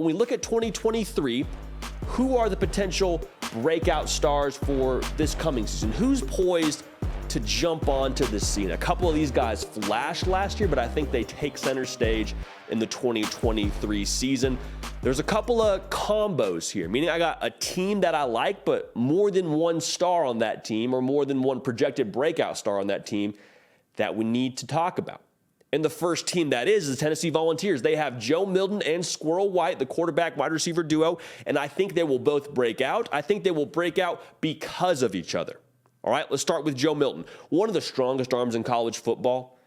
we look at 2023, who are the potential breakout stars for this coming season? Who's poised to jump onto the scene? A couple of these guys flashed last year, but I think they take center stage in the 2023 season. There's a couple of combos here, meaning I got a team that I like, but more than one star on that team or more than one projected breakout star on that team that we need to talk about. And the first team that is the Tennessee Volunteers. They have Joe Milton and Squirrel White, the quarterback wide receiver duo, and I think they will both break out. I think they will break out because of each other. All right, let's start with Joe Milton. One of the strongest arms in college football.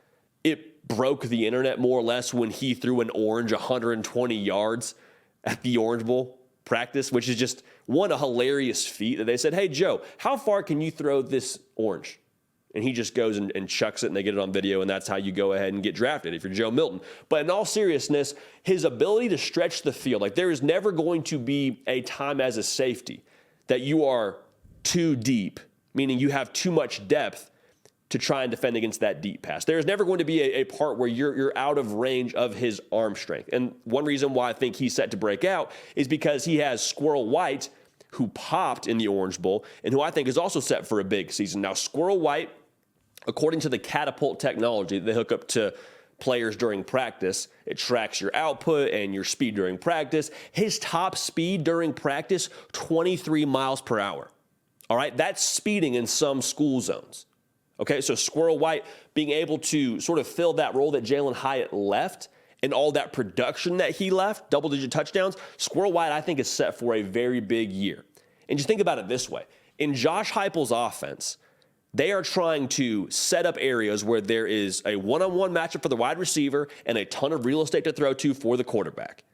It broke the internet more or less when he threw an orange 120 yards at the Orange Bowl practice, which is just a hilarious feat that they said, hey, Joe, how far can you throw this orange? And he just goes and chucks it, and they get it on video, and that's how you go ahead and get drafted if you're Joe Milton. But in all seriousness, his ability to stretch the field, like there is never going to be a time as a safety that you are too deep, meaning you have too much depth to try and defend against that deep pass. There's never going to be a part where you're out of range of his arm strength. And one reason why I think he's set to break out is because he has Squirrel White, who popped in the Orange Bowl, and who I think is also set for a big season. Now, Squirrel White, according to the catapult technology that they hook up to players during practice, it tracks your output and your speed during practice. His top speed during practice, 23 miles per hour. All right, that's speeding in some school zones. Okay, so Squirrel White being able to sort of fill that role that Jalen Hyatt left and all that production that he left, double-digit touchdowns, Squirrel White, I think, is set for a very big year. And just think about it this way. In Josh Heupel's offense, they are trying to set up areas where there is a one-on-one matchup for the wide receiver and a ton of real estate to throw to for the quarterback.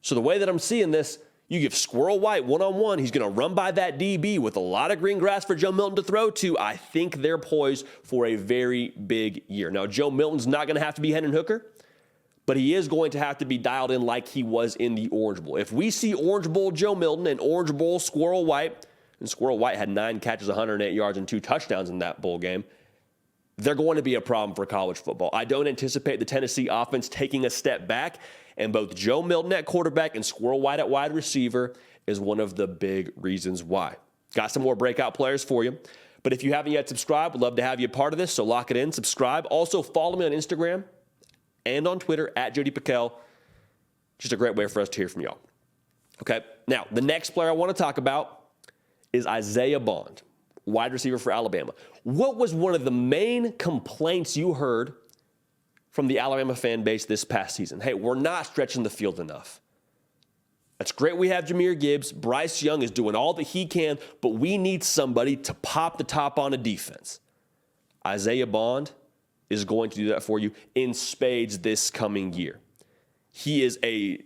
So the way that I'm seeing this, you give Squirrel White one-on-one, he's going to run by that DB with a lot of green grass for Joe Milton to throw to. I think they're poised for a very big year. Now, Joe Milton's not going to have to be Hendon Hooker, but he is going to have to be dialed in like he was in the Orange Bowl. If we see Orange Bowl Joe Milton and Orange Bowl Squirrel White, and Squirrel White had 9 catches, 108 yards, and 2 touchdowns in that bowl game, they're going to be a problem for college football. I don't anticipate the Tennessee offense taking a step back, and both Joe Milton at quarterback and Squirrel White at wide receiver is one of the big reasons why. Got some more breakout players for you. But if you haven't yet subscribed, we'd love to have you a part of this, so lock it in, subscribe. Also, follow me on Instagram and on Twitter at Jody Pickell. Just a great way for us to hear from y'all. Okay, now, the next player I want to talk about is Isaiah Bond, wide receiver for Alabama. What was one of the main complaints you heard from the Alabama fan base this past season? Hey, we're not stretching the field enough. That's great we have Jahmyr Gibbs. Bryce Young is doing all that he can, but we need somebody to pop the top on a defense. Isaiah Bond is going to do that for you in spades this coming year. He is a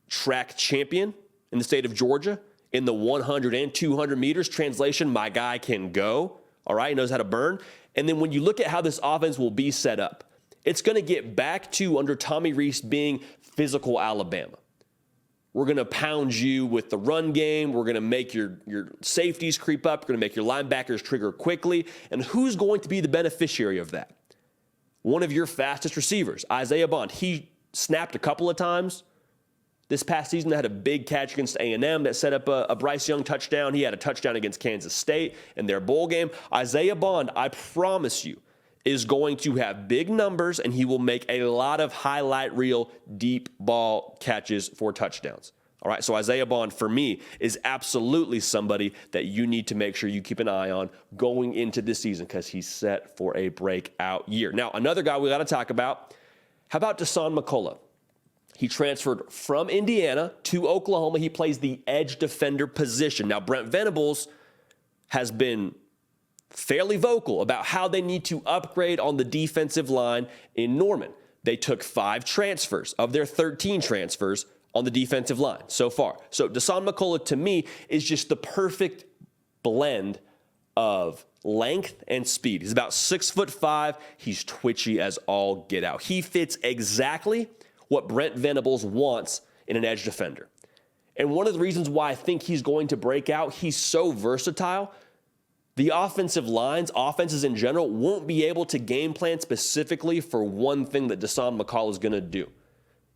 track champion in the state of Georgia. In the 100 and 200 meters, translation, my guy can go, all right, he knows how to burn. And then when you look at how this offense will be set up, it's going to get back to, under Tommy Rees, being physical Alabama. We're going to pound you with the run game. We're going to make your safeties creep up. We're going to make your linebackers trigger quickly. And who's going to be the beneficiary of that? One of your fastest receivers, Isaiah Bond. He snapped a couple of times this past season. That had a big catch against A&M that set up a Bryce Young touchdown. He had a touchdown against Kansas State in their bowl game. Isaiah Bond, I promise you, is going to have big numbers, and he will make a lot of highlight reel deep ball catches for touchdowns. All right, so Isaiah Bond, for me, is absolutely somebody that you need to make sure you keep an eye on going into this season because he's set for a breakout year. Now, another guy we got to talk about, how about Dasan McCullough? He transferred from Indiana to Oklahoma. He plays the edge defender position. Now, Brent Venables has been fairly vocal about how they need to upgrade on the defensive line in Norman. They took 5 transfers of their 13 transfers on the defensive line so far. So Dasan McCullough, to me, is just the perfect blend of length and speed. He's about 6'5". He's twitchy as all get out. He fits exactly what Brent Venables wants in an edge defender. And one of the reasons why I think he's going to break out, he's so versatile. The offensive lines, offenses in general, won't be able to game plan specifically for one thing that Dasan McCullough is going to do.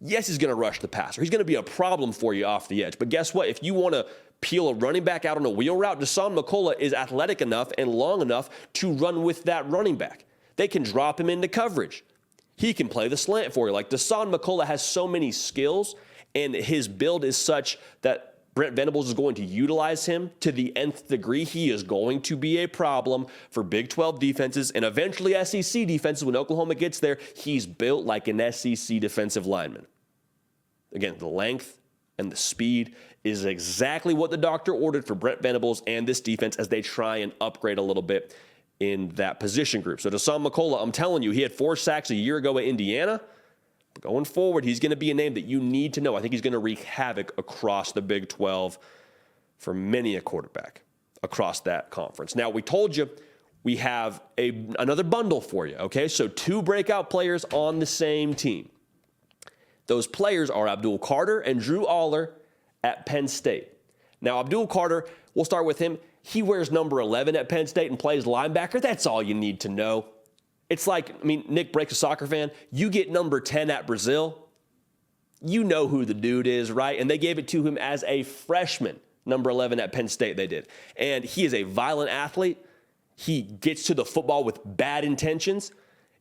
Yes, he's going to rush the passer. He's going to be a problem for you off the edge. But guess what? If you want to peel a running back out on a wheel route, Dasan McCullough is athletic enough and long enough to run with that running back. They can drop him into coverage. He can play the slant for you. Like, Dasan McCullough has so many skills, and his build is such that Brent Venables is going to utilize him to the nth degree. He is going to be a problem for Big 12 defenses and eventually SEC defenses when Oklahoma gets there. He's built like an SEC defensive lineman. Again, the length and the speed is exactly what the doctor ordered for Brent Venables and this defense as they try and upgrade a little bit in that position group. So Dasan McCullough, I'm telling you, he had 4 sacks a year ago at Indiana. But going forward, he's going to be a name that you need to know. I think he's going to wreak havoc across the Big 12 for many a quarterback across that conference. Now, we told you we have another bundle for you, okay? So 2 breakout players on the same team. Those players are ABDUL Carter and Drew Allar at Penn State. Now, ABDUL Carter, we'll start with him. He wears number 11 at Penn State and plays linebacker. That's all you need to know. It's like, I mean, Nick Breaks, a soccer fan. You get number 10 at Brazil, you know who the dude is, right? And they gave it to him as a freshman, number 11 at Penn State, they did. And he is a violent athlete. He gets to the football with bad intentions.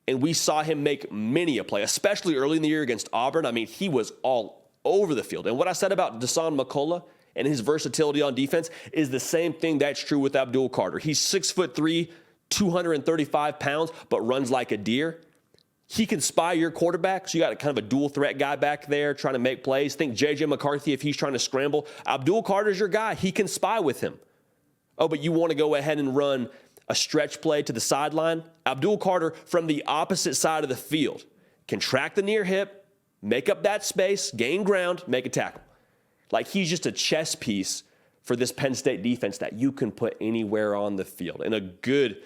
And we saw him make many a play, especially early in the year against Auburn. I mean, he was all over the field. And what I said about Dasan McCullough and his versatility on defense is the same thing that's true with ABDUL Carter. He's 6'3", 235 pounds, but runs like a deer. He can spy your quarterback. So you got kind of a dual threat guy back there trying to make plays. Think J.J. McCarthy if he's trying to scramble. ABDUL Carter's your guy. He can spy with him. Oh, but you want to go ahead and run a stretch play to the sideline? ABDUL Carter from the opposite side of the field can track the near hip, make up that space, gain ground, make a tackle. Like, he's just a chess piece for this Penn State defense that you can put anywhere on the field. And a good,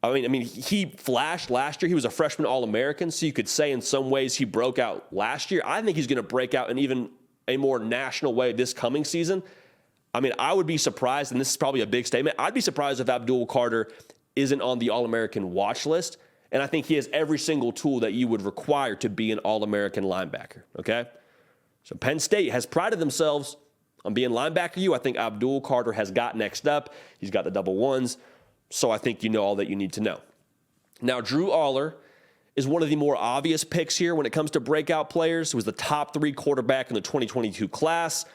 I mean, he flashed last year. He was a freshman All-American, so you could say in some ways he broke out last year. I think he's going to break out in even a more national way this coming season. I mean, I would be surprised, and this is probably a big statement, I'd be surprised if ABDUL Carter isn't on the All-American watch list, and I think he has every single tool that you would require to be an All-American linebacker, okay? So Penn State has prided themselves on being linebacker you. I think ABDUL Carter has got next up. He's got the double ones, so I think you know all that you need to know. Now, Drew Allar is one of the more obvious picks here when it comes to breakout players. He was the top 3 quarterback in the 2022 class.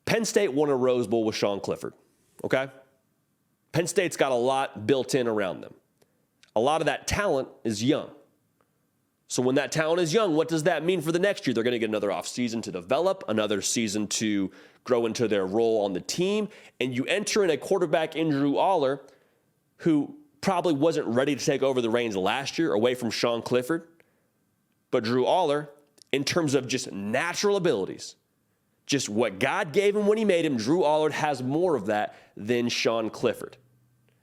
Penn State won a Rose Bowl with Sean Clifford, okay? Penn State's got a lot built in around them. A lot of that talent is young. So when that talent is young, what does that mean for the next year? They're going to get another offseason to develop, another season to grow into their role on the team, and you enter in a quarterback in Drew Allar who probably wasn't ready to take over the reins last year away from Sean Clifford. But Drew Allar, in terms of just natural abilities, just what God gave him when he made him, Drew Allar has more of that than Sean Clifford.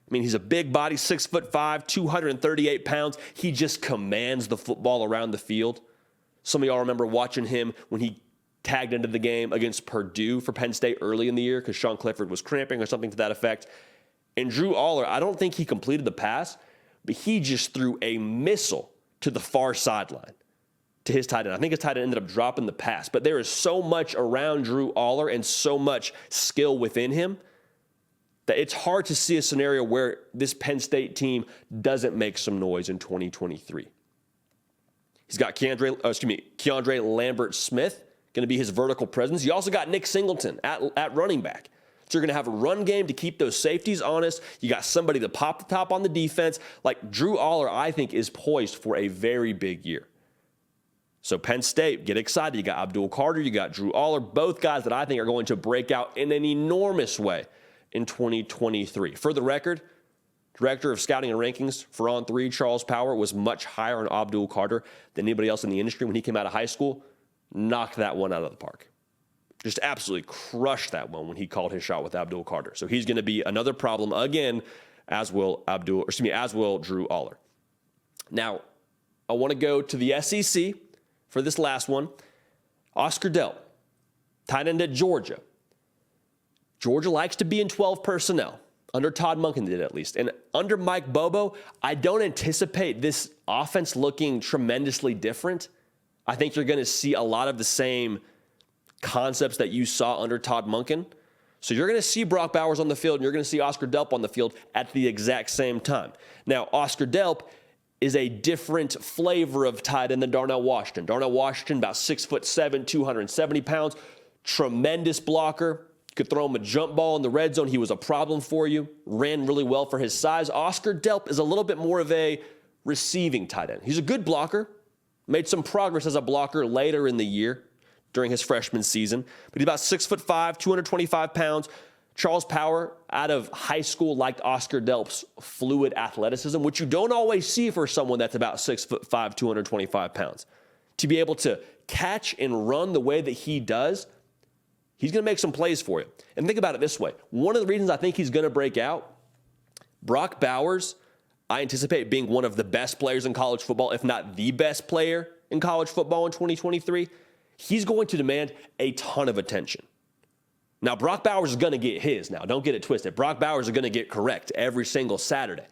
I mean, he's a big body, 6'5", 238 pounds. He just commands the football around the field. Some of y'all remember watching him when he tagged into the game against Purdue for Penn State early in the year because Sean Clifford was cramping or something to that effect. And Drew Allar, I don't think he completed the pass, but he just threw a missile to the far sideline to his tight end. I think his tight end ended up dropping the pass. But there is so much around Drew Allar and so much skill within him that it's hard to see a scenario where this Penn State team doesn't make some noise in 2023. He's got Keandre Lambert-Smith, going to be his vertical presence. You also got Nick Singleton at running back. So you're going to have a run game to keep those safeties honest. You got somebody to pop the top on the defense. Like, Drew Allar, I think, is poised for a very big year. So Penn State, get excited. You got ABDUL Carter, you got Drew Allar, both guys that I think are going to break out in an enormous way in 2023. For the record, Director of Scouting and Rankings for On3, Charles Power, was much higher on ABDUL Carter than anybody else in the industry when he came out of high school. Knocked that one out of the park. Just absolutely crushed that one when he called his shot with ABDUL Carter. So he's going to be another problem again, as will Drew Allar. Now, I want to go to the SEC for this last one. Oscar Delp, tight end at Georgia. Georgia likes to be in 12 personnel. Under Todd Monken did at least. And under Mike Bobo, I don't anticipate this offense looking tremendously different. I think you're going to see a lot of the same concepts that you saw under Todd Monken. So you're going to see Brock Bowers on the field, and you're going to see Oscar Delp on the field at the exact same time. Now, Oscar Delp is a different flavor of tight end than Darnell Washington. Darnell Washington, about 6'7", 270 pounds, tremendous blocker. Could throw him a jump ball in the red zone. He was a problem for you. Ran really well for his size. Oscar Delp is a little bit more of a receiving tight end. He's a good blocker. Made some progress as a blocker later in the year during his freshman season. But he's about 6'5", 225 pounds. Charles Power, out of high school, liked Oscar Delp's fluid athleticism, which you don't always see for someone that's about 6'5", 225 pounds. To be able to catch and run the way that he does, he's going to make some plays for you. And think about it this way. One of the reasons I think he's going to break out, Brock Bowers, I anticipate being one of the best players in college football, if not the best player in college football in 2023. He's going to demand a ton of attention. Now, Brock Bowers is going to get his now. Don't get it twisted. Brock Bowers is going to get correct every single Saturday.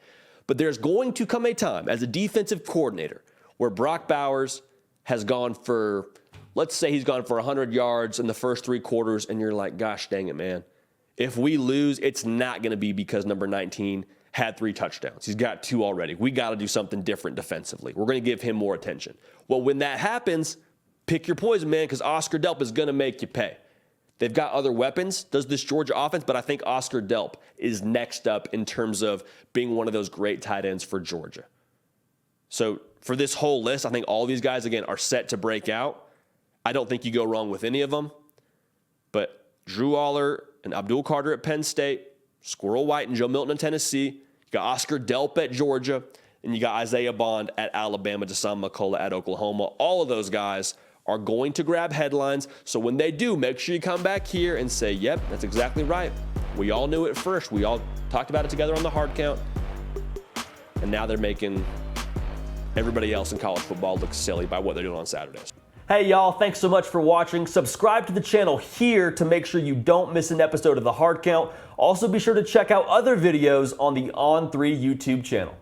But there's going to come a time as a defensive coordinator where Brock Bowers has gone for, let's say he's gone for 100 yards in the first 3 quarters, and you're like, gosh dang it, man. If we lose, it's not going to be because number 19 had 3 touchdowns. He's got 2 already. We got to do something different defensively. We're going to give him more attention. Well, when that happens, pick your poison, man, because Oscar Delp is going to make you pay. They've got other weapons, does this Georgia offense, but I think Oscar Delp is next up in terms of being one of those great tight ends for Georgia. So for this whole list, I think all these guys, again, are set to break out. I don't think you go wrong with any of them. But Drew Aller and ABDUL Carter at Penn State, Squirrel White and Joe Milton in Tennessee, you got Oscar Delp at Georgia, and you got Isaiah Bond at Alabama, Deshaun McCullough at Oklahoma. All of those guys are going to grab headlines. So when they do, make sure you come back here and say, yep, that's exactly right. We all knew it first. We all talked about it together on the hard count. And now they're making everybody else in college football look silly by what they're doing on Saturdays. Hey, y'all, thanks so much for watching. Subscribe to the channel here to make sure you don't miss an episode of The Hard Count. Also, be sure to check out other videos on the On3 YouTube channel.